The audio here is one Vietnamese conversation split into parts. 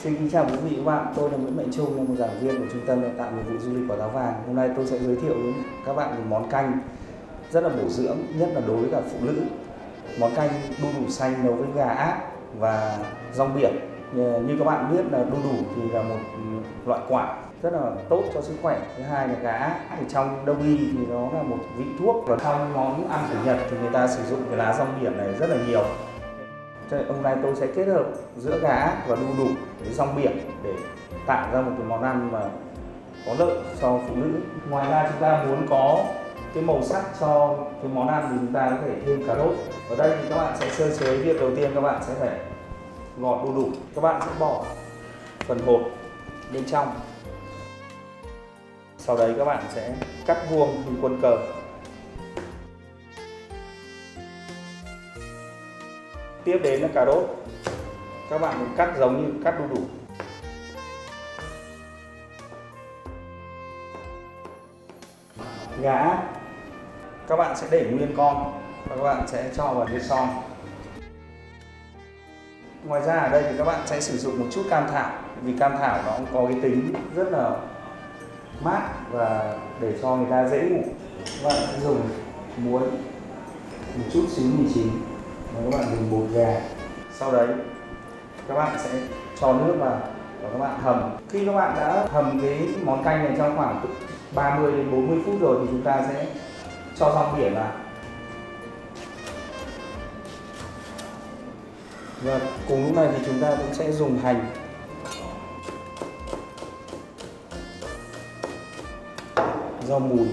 Xin kính chào quý vị và các bạn, tôi là Nguyễn Mạnh Trung, là một giảng viên của Trung tâm Đào tạo Nghiệp vụ Du lịch Quả Táo Vàng. Hôm nay tôi sẽ giới thiệu với các bạn một món canh rất là bổ dưỡng, nhất là đối với cả phụ nữ. Món canh đu đủ xanh nấu với gà ác và rong biển. Như các bạn biết là đu đủ thì là một loại quả rất là tốt cho sức khỏe. Thứ hai là gà ác thì trong đông y thì nó là một vị thuốc, và trong món ăn của Nhật thì người ta sử dụng cái lá rong biển này rất là nhiều. Hôm nay tôi sẽ kết hợp giữa gà ác và đu đủ với rong biển để tạo ra một cái món ăn mà có lợi cho phụ nữ. Ngoài ra chúng ta muốn có cái màu sắc cho cái món ăn thì chúng ta có thể thêm cà rốt. Ở đây thì các bạn sẽ sơ chế. Việc đầu tiên các bạn sẽ phải gọt đu đủ. Các bạn sẽ bỏ phần hột bên trong. Sau đấy các bạn sẽ cắt vuông hình quân cờ. Tiếp đến là cà rốt. Các bạn cũng cắt giống như cắt đu đủ. Gà các bạn sẽ để nguyên con và các bạn sẽ cho vào nước son. Ngoài ra ở đây thì các bạn sẽ sử dụng một chút cam thảo, vì cam thảo nó cũng có cái tính rất là mát và để cho người ta dễ ngủ. Các bạn sẽ dùng muối, một chút xíu mì chính, và các bạn dùng bột gà. Sau đấy các bạn sẽ cho nước vào và các bạn hầm. Khi các bạn đã hầm cái món canh này trong khoảng 30 đến 40 phút rồi thì chúng ta sẽ cho rong biển vào. Và cùng lúc này thì chúng ta cũng sẽ dùng hành, rau mùi.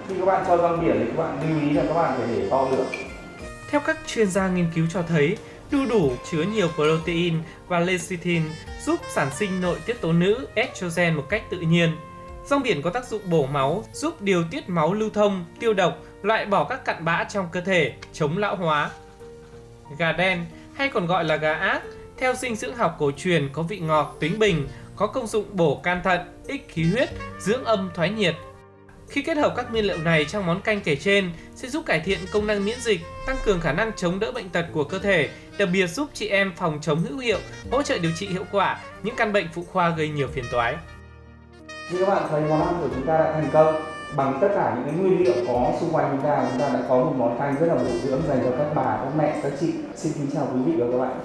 Khi các bạn cho rong biển thì các bạn lưu ý là các bạn phải để to lửa. Theo các chuyên gia nghiên cứu cho thấy, đu đủ chứa nhiều protein và lecithin giúp sản sinh nội tiết tố nữ estrogen một cách tự nhiên. Rong biển có tác dụng bổ máu, giúp điều tiết máu lưu thông, tiêu độc, loại bỏ các cặn bã trong cơ thể, chống lão hóa. Gà đen, hay còn gọi là gà ác, theo dinh dưỡng học cổ truyền có vị ngọt, tính bình, có công dụng bổ can thận, ích khí huyết, dưỡng âm thoái nhiệt. Khi kết hợp các nguyên liệu này trong món canh kể trên sẽ giúp cải thiện công năng miễn dịch, tăng cường khả năng chống đỡ bệnh tật của cơ thể, đặc biệt giúp chị em phòng chống hữu hiệu, hỗ trợ điều trị hiệu quả những căn bệnh phụ khoa gây nhiều phiền toái. Như các bạn thấy, món ăn của chúng ta đã thành công. Bằng tất cả những cái nguyên liệu có xung quanh chúng ta đã có một món canh rất là bổ dưỡng dành cho các bà, các mẹ, các chị. Xin kính chào quý vị và các bạn.